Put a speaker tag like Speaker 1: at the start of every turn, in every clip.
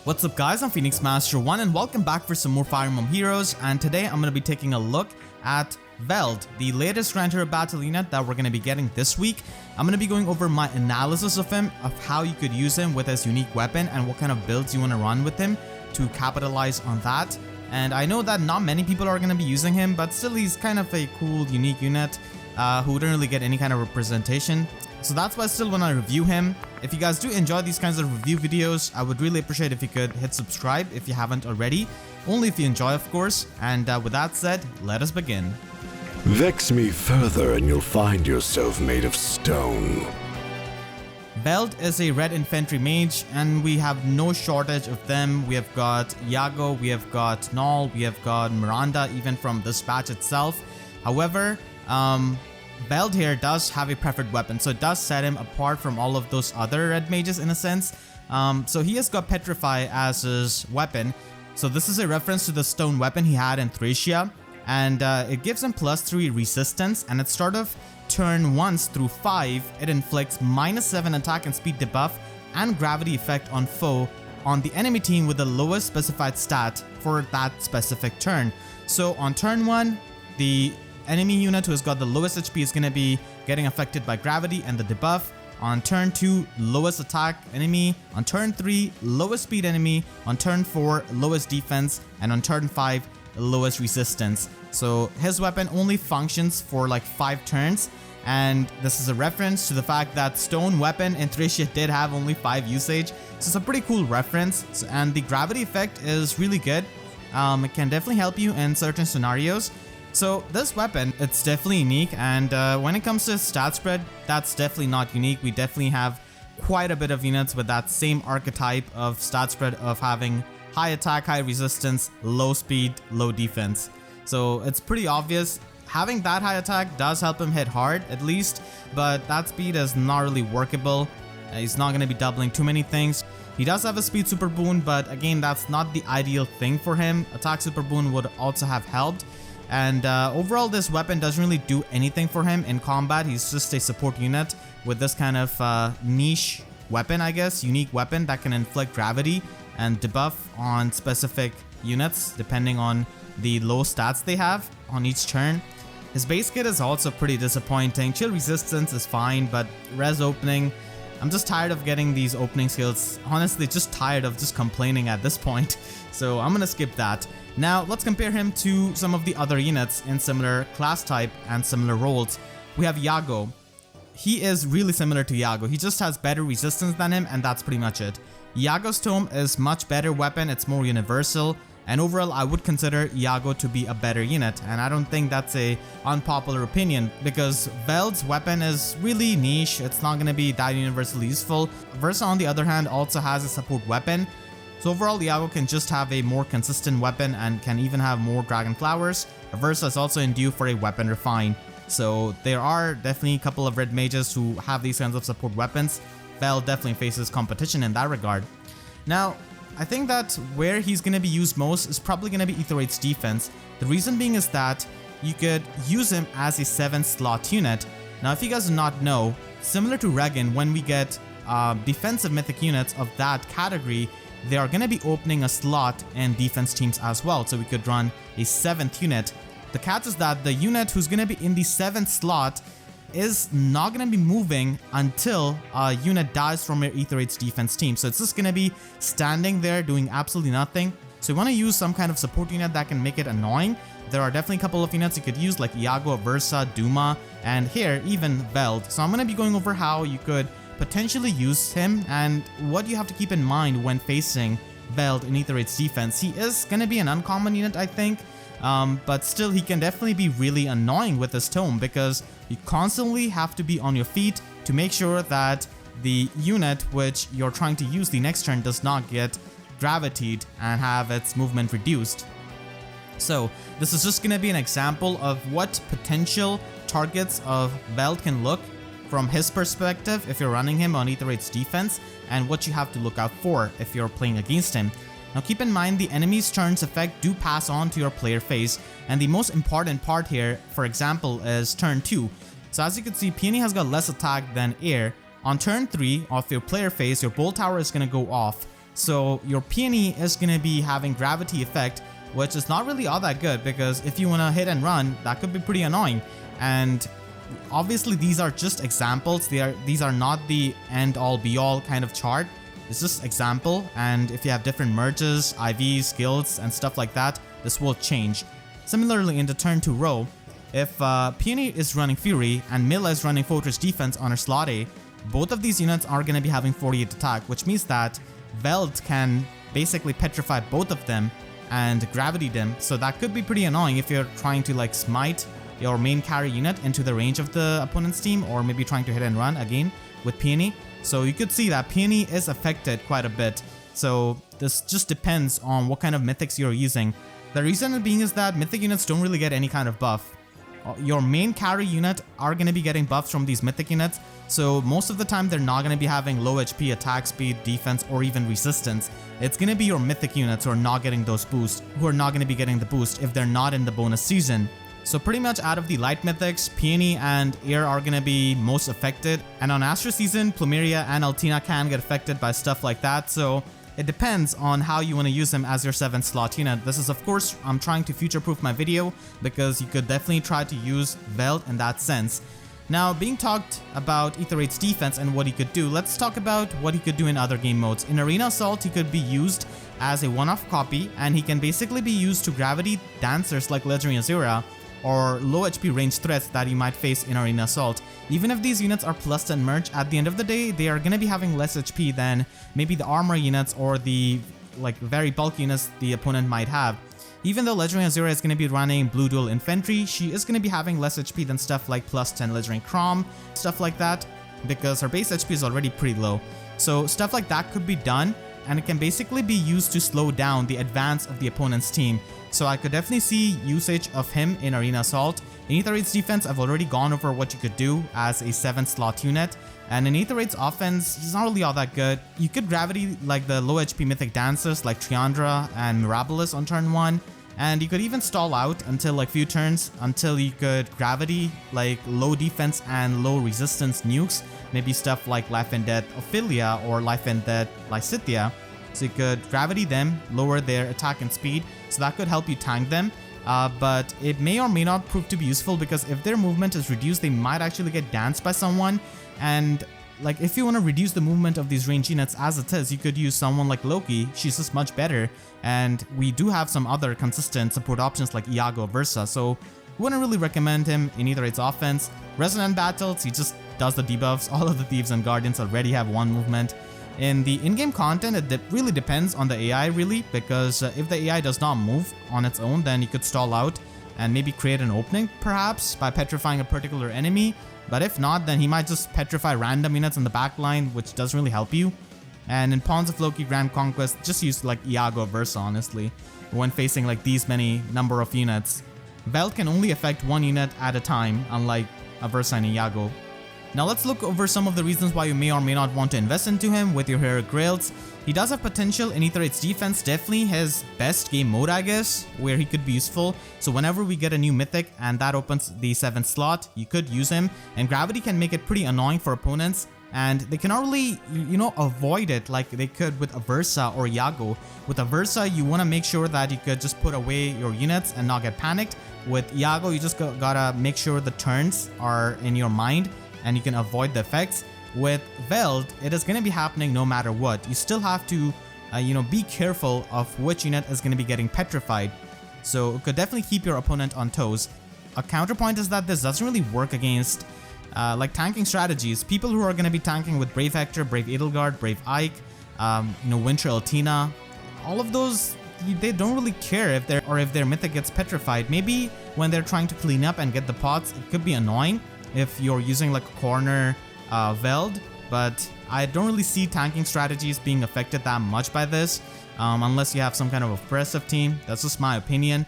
Speaker 1: What's up guys, I'm Phoenix Master 1 and welcome back for some more Fire Emblem Heroes, and today I'm going to be taking a look at Veld, the latest Grand Hero Battle unit that we're going to be getting this week. I'm going to be going over my analysis of him, of how you could use him with his unique weapon and what kind of builds you want to run with him to capitalize on that. And I know that not many people are going to be using him, but still he's kind of a cool, unique unit who wouldn't really get any kind of representation. So that's why I still want to review him. If you guys do enjoy these kinds of review videos, I would really appreciate if you could hit subscribe if you haven't already. Only if you enjoy, of course. And with that said, let us begin.
Speaker 2: Vex me further and you'll find yourself made of stone.
Speaker 1: Veld is a Red Infantry Mage, and we have no shortage of them. We have got Iago, we have got Null, we have got Miranda, even from this patch itself. However, Veld here does have a preferred weapon, so it does set him apart from all of those other red mages in a sense. So he has got Petrify as his weapon. So this is a reference to the stone weapon he had in Thracia, and it gives him +3 resistance, and at start of turn 1 through 5, it inflicts -7 attack and speed debuff and gravity effect on foe on the enemy team with the lowest specified stat for that specific turn. So on turn 1, the enemy unit who has got the lowest HP is going to be getting affected by gravity and the debuff. On turn 2, lowest attack enemy. On turn 3, lowest speed enemy. On turn 4, lowest defense. And on turn 5, lowest resistance. So his weapon only functions for like 5 turns. And this is a reference to the fact that stone weapon in Thracia did have only 5 usage. So it's a pretty cool reference. And the gravity effect is really good. It can definitely help you in certain scenarios. So this weapon, it's definitely unique, and when it comes to stat spread, that's definitely not unique. We definitely have quite a bit of units with that same archetype of stat spread of having high attack, high resistance, low speed, low defense. So it's pretty obvious. Having that high attack does help him hit hard, at least, but that speed is not really workable. He's not going to be doubling too many things. He does have a speed super boon, but again, that's not the ideal thing for him. Attack super boon would also have helped. And overall, this weapon doesn't really do anything for him in combat. He's just a support unit with this kind of niche weapon, I guess, unique weapon that can inflict gravity and debuff on specific units depending on the low stats they have on each turn. His base kit is also pretty disappointing. Chill resistance is fine, but res opening, I'm just tired of getting these opening skills. Honestly, just tired of just complaining at this point. So I'm gonna skip that. Now, let's compare him to some of the other units in similar class type and similar roles. We have Iago. He is really similar to Iago. He just has better resistance than him, and that's pretty much it. Iago's tome is much better weapon. It's more universal. And overall, I would consider Iago to be a better unit. And I don't think that's a unpopular opinion, because Veld's weapon is really niche. It's not going to be that universally useful. Versa, on the other hand, also has a support weapon. So overall, Iago can just have a more consistent weapon and can even have more Dragon Flowers. Versa is also in due for a weapon refine. So there are definitely a couple of red mages who have these kinds of support weapons. Veld definitely faces competition in that regard. Now, I think that where he's going to be used most is probably going to be Ether 8's defense. The reason being is that you could use him as a 7-slot unit. Now, if you guys do not know, similar to Regan, when we get defensive mythic units of that category, they are going to be opening a slot in defense teams as well, so we could run a 7th unit. The catch is that the unit who's going to be in the 7th slot is not going to be moving until a unit dies from your Ether 8's defense team. So it's just going to be standing there doing absolutely nothing. So you want to use some kind of support unit that can make it annoying. There are definitely a couple of units you could use, like Iago, Versa, Duma, and here even Veld. So I'm going to be going over how you could potentially use him and what you have to keep in mind when facing Veld in Ether 8's defense. He is going to be an uncommon unit, I think, but still he can definitely be really annoying with his tome, because you constantly have to be on your feet to make sure that the unit which you're trying to use the next turn does not get gravitied and have its movement reduced. So this is just going to be an example of what potential targets of Veld can look from his perspective if you're running him on Ether 8's defense, and what you have to look out for if you're playing against him. Now keep in mind, the enemy's turn's effect do pass on to your player phase, and the most important part here, for example, is turn 2. So as you can see, Peony has got less attack than Air. On turn 3 of your player phase, your Bolt Tower is going to go off, So your peony is going to be having gravity effect, which is not really all that good, because if you want to hit and run, that could be pretty annoying. And obviously these are just examples. These are not the end all be all kind of chart. It's just example, and if you have different merges, IVs, skills, and stuff like that, this will change. Similarly, in the turn 2 row, if Peony is running Fury and Milla is running Fortress Defense on her slot A, both of these units are going to be having 48 attack, which means that Veld can basically petrify both of them and gravity them. So that could be pretty annoying if you're trying to like smite your main carry unit into the range of the opponent's team, or maybe trying to hit and run again with Peony. So you could see that Peony is affected quite a bit. So this just depends on what kind of mythics you're using. The reason being is that mythic units don't really get any kind of buff. Your main carry unit are going to be getting buffs from these mythic units, so most of the time they're not going to be having low HP, attack speed, defense, or even resistance. It's going to be your mythic units who are not getting those boosts, who are not going to be getting the boost if they're not in the bonus season. So pretty much out of the light mythics, Peony and Air are going to be most affected, and on Astro season, Plumeria and Altina can get affected by stuff like that, so it depends on how you want to use them as your 7th slot unit. This is, of course, I'm trying to future-proof my video, because you could definitely try to use Veld in that sense. Now, being talked about Aether8's defense and what he could do, let's talk about what he could do in other game modes. In Arena Assault, he could be used as a one-off copy, and he can basically be used to gravity dancers like Legendary Azura, or low HP range threats that you might face in Arena Assault. Even if these units are plus 10 merge, at the end of the day, they are going to be having less HP than maybe the armor units or the like very bulky units the opponent might have. Even though Legendary Azura is going to be running Blue Dual Infantry, she is going to be having less HP than stuff like plus 10 Legendary Chrom, stuff like that, because her base HP is already pretty low. So stuff like that could be done, and it can basically be used to slow down the advance of the opponent's team. So I could definitely see usage of him in Arena Assault. In Aether8's defense, I've already gone over what you could do as a 7th slot unit. And in Aether8's offense, he's not really all that good. You could gravity like the low HP mythic dancers like Triandra and Mirabilis on turn 1. And you could even stall out until like few turns until you could gravity like low defense and low resistance nukes. Maybe stuff like Life and Death Ophelia or Life and Death Lysithea. So you could gravity them, lower their attack and speed, so that could help you tank them. But it may or may not prove to be useful, because if their movement is reduced, they might actually get danced by someone. And like if you want to reduce the movement of these range units as it is, you could use someone like Loki. She's just much better. And we do have some other consistent support options like Iago Versa, so wouldn't really recommend him in Aether8's offense. Resonant Battles, he just does the debuffs. All of the Thieves and Guardians already have one movement. In the in-game content, it really depends on the AI really, because if the AI does not move on its own, then you could stall out and maybe create an opening perhaps by petrifying a particular enemy. But if not, then he might just petrify random units in the back line, which doesn't really help you. And in Pawns of Loki Grand Conquest, just use like Iago Versa honestly, when facing like these many number of units. Veld can only affect one unit at a time, unlike a Versa and Iago. Now let's look over some of the reasons why you may or may not want to invest into him with your Heroic Grails. He does have potential in Aether8's defense, definitely his best game mode I guess, where he could be useful. So whenever we get a new mythic and that opens the 7th slot, you could use him. And gravity can make it pretty annoying for opponents, and they cannot really, you know, avoid it like they could with a Versa or Iago. With a Versa, you want to make sure that you could just put away your units and not get panicked. With Iago, you just gotta make sure the turns are in your mind and you can avoid the effects. With Veld, it is going to be happening no matter what. You still have to, be careful of which unit is going to be getting petrified. So it could definitely keep your opponent on toes. A counterpoint is that this doesn't really work against like tanking strategies. People who are going to be tanking with Brave Hector, Brave Edelgard, Brave Ike, Winter Altina, all of those, they don't really care if their mythic gets petrified. Maybe when they're trying to clean up and get the pots, it could be annoying if you're using like a corner Veld, but I don't really see tanking strategies being affected that much by this, unless you have some kind of oppressive team. That's just my opinion.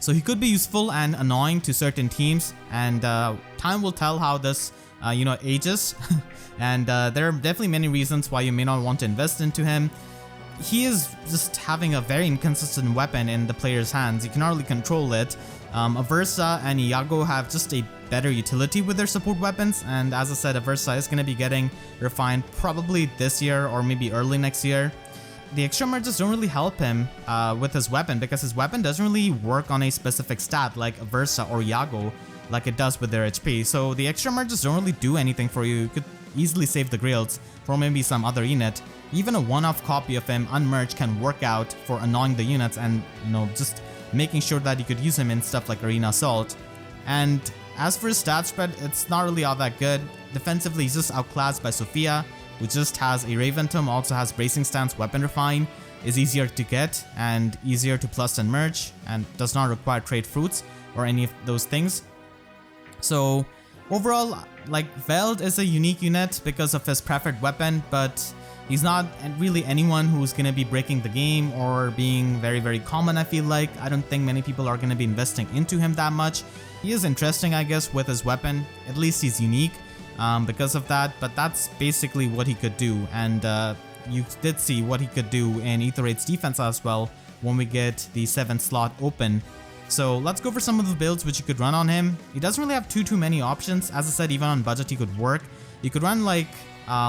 Speaker 1: So he could be useful and annoying to certain teams, and time will tell how this ages. And there are definitely many reasons why you may not want to invest into him. He is just having a very inconsistent weapon in the player's hands. You cannot really control it. Aversa and Iago have just a better utility with their support weapons, and as I said, Aversa is going to be getting refined probably this year or maybe early next year. the extra merges don't really help him with his weapon, because his weapon doesn't really work on a specific stat like Versa or Yago like it does with their HP. So the extra merges don't really do anything for you. You could easily save the Grails for maybe some other unit. Even a one-off copy of him unmerged can work out for annoying the units and, you know, just making sure that you could use him in stuff like Arena Assault. And as for his stat spread, it's not really all that good. Defensively, he's just outclassed by Sophia, who just has a Raven Tome, also has Bracing Stance, Weapon Refine, is easier to get and easier to plus and merge, and does not require trade fruits or any of those things. So overall, like, Veld is a unique unit because of his preferred weapon, but he's not really anyone who's going to be breaking the game or being very, very common, I feel like. I don't think many people are going to be investing into him that much. He is interesting, I guess, with his weapon. At least he's unique because of that, but that's basically what he could do. And you did see what he could do in Ether 8's defense as well when we get the 7th slot open. So let's go for some of the builds which you could run on him. He doesn't really have too many options. As I said, even on budget he could work. You could run like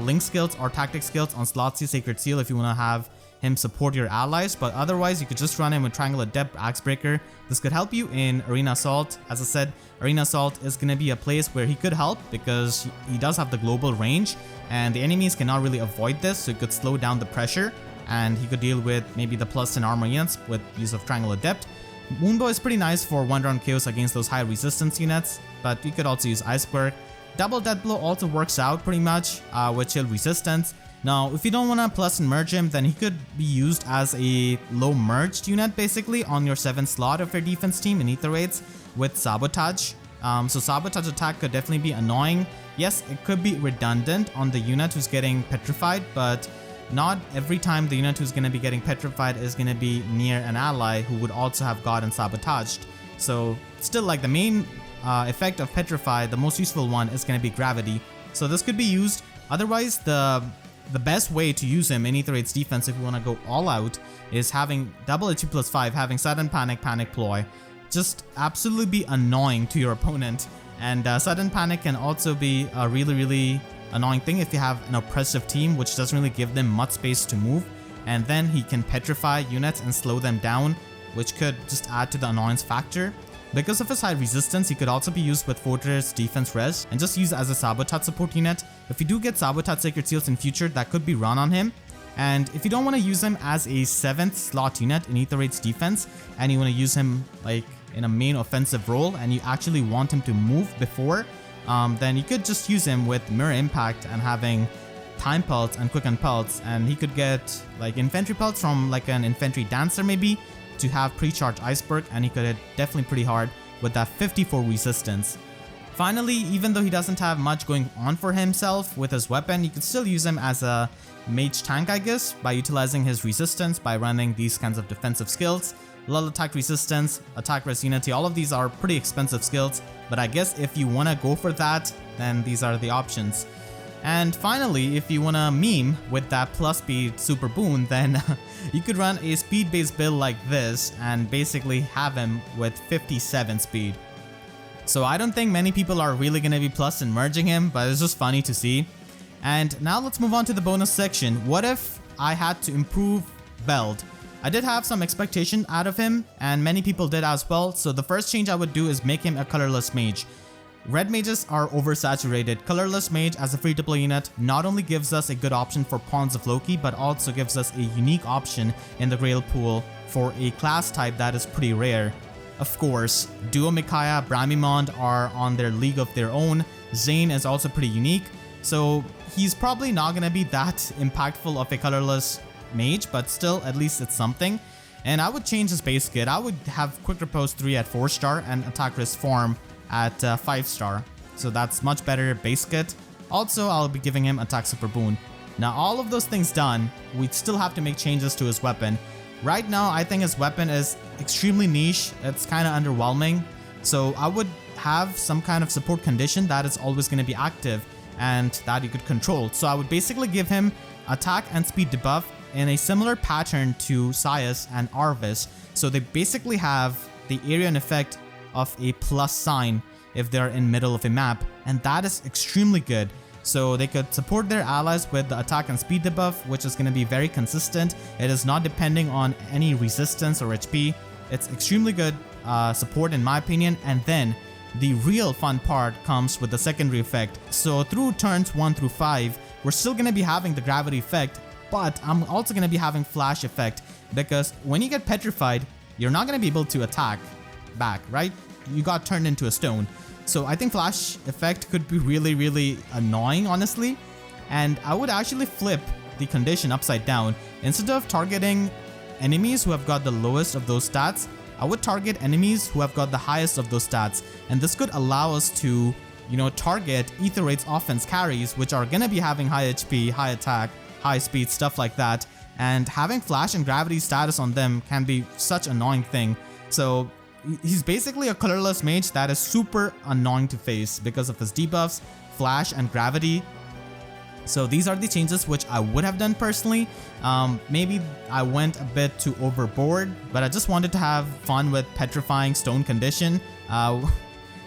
Speaker 1: Link skills or Tactic skills on Slot C Sacred Seal if you want to have him support your allies, but otherwise you could just run him with Triangle Adept, Axebreaker. This could help you in Arena Assault. As I said, Arena Assault is going to be a place where he could help because he does have the global range and the enemies cannot really avoid this, so it could slow down the pressure and he could deal with maybe the plus 10 armor units with use of Triangle Adept. Moonbow is pretty nice for one-round kills against those high resistance units, but you could also use Iceberg. Double Death Blow also works out pretty much with chill resistance. Now, if you don't want to plus and merge him, then he could be used as a low merged unit basically on your 7th slot of your defense team in Ether 8s with Sabotage. So Sabotage attack could definitely be annoying. Yes, it could be redundant on the unit who's getting petrified, but not every time the unit who's going to be getting petrified is going to be near an ally who would also have gotten sabotaged. So still, like, the main effect of Petrify, the most useful one, is going to be Gravity. So this could be used. Otherwise, the best way to use him in Ether 8's defense if you want to go all out is having double HP +5, having Sudden Panic, Panic Ploy. Just absolutely be annoying to your opponent. And Sudden Panic can also be a really annoying thing if you have an oppressive team which doesn't really give them much space to move, and then he can petrify units and slow them down, which could just add to the annoyance factor. Because of his high resistance, he could also be used with Fortress, Defense, Res, and just used as a Sabotage support unit. If you do get Sabotage Sacred Seals in future, that could be run on him. And if you don't want to use him as a 7th slot unit in Ether 8's defense, and you want to use him like in a main offensive role, and you actually want him to move before, then you could just use him with Mirror Impact and having Time Pulse and Quicken Pulse, and he could get like Infantry Pulse from like an Infantry Dancer maybe to have Pre-Charge Iceberg, and he could hit definitely pretty hard with that 54 resistance. Finally, even though he doesn't have much going on for himself with his weapon, you could still use him as a mage tank, I guess, by utilizing his resistance by running these kinds of defensive skills. Little attack resistance, attack res unity, all of these are pretty expensive skills, but I guess if you want to go for that, then these are the options. And finally, if you want to meme with that plus speed super boon, then you could run a speed based build like this and basically have him with 57 speed. So I don't think many people are really going to be plus and merging him, but it's just funny to see. And now let's move on to the bonus section. What if I had to improve Veld? I did have some expectation out of him, and many people did as well, so the first change I would do is make him a colorless mage. Red mages are oversaturated. Colorless mage as a free-to-play unit not only gives us a good option for Pawns of Loki, but also gives us a unique option in the Grail pool for a class type that is pretty rare. Of course, Duo Micaiah, Bramimond are on their league of their own. Zane is also pretty unique, so he's probably not going to be that impactful of a colorless mage, but still, at least it's something. And I would change his base kit. I would have Quick Repose 3 at 4-star and Attack Risk Form at 5-star. So that's much better base kit. Also, I'll be giving him Attack Super Boon. Now, all of those things done, we'd still have to make changes to his weapon. Right now, I think his weapon is extremely niche. It's kind of underwhelming. So I would have some kind of support condition that is always going to be active and that you could control. So I would basically give him attack and speed debuff in a similar pattern to Sias and Arvis. So they basically have the area and effect of a plus sign if they're in middle of a map, and that is extremely good. So they could support their allies with the attack and speed debuff, which is going to be very consistent. It is not depending on any resistance or HP. It's extremely good support in my opinion. And then the real fun part comes with the secondary effect. So through turns 1 through 5, we're still going to be having the gravity effect, but I'm also going to be having flash effect, because when you get petrified, you're not going to be able to attack back, right? You got turned into a stone. So I think flash effect could be really annoying, honestly. And I would actually flip the condition upside down. Instead of targeting enemies who have got the lowest of those stats, I would target enemies who have got the highest of those stats. And this could allow us to, target Ether Raid's offense carries, which are gonna be having high HP, high attack, high speed, stuff like that. And having flash and gravity status on them can be such an annoying thing. So he's basically a colorless mage that is super annoying to face because of his debuffs, flash, and gravity. So these are the changes which I would have done personally. Maybe I went a bit too overboard, but I just wanted to have fun with petrifying stone condition.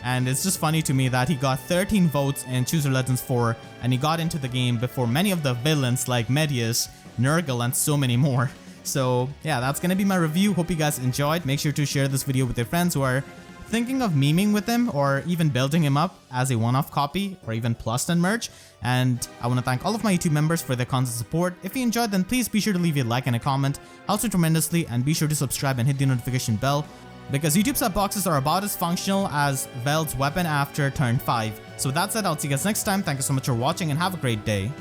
Speaker 1: And it's just funny to me that he got 13 votes in Choose Your Legends 4, and he got into the game before many of the villains like Medius, Nurgle, and so many more. So yeah, that's gonna be my review. Hope you guys enjoyed. Make sure to share this video with your friends who are thinking of memeing with him or even building him up as a one-off copy or even plus 10 merch. And I want to thank all of my YouTube members for their constant support. If you enjoyed, then please be sure to leave a like and a comment. Helps me tremendously, and be sure to subscribe and hit the notification bell, because YouTube sub boxes are about as functional as Veld's weapon after turn 5. So with that said, I'll see you guys next time. Thank you so much for watching and have a great day.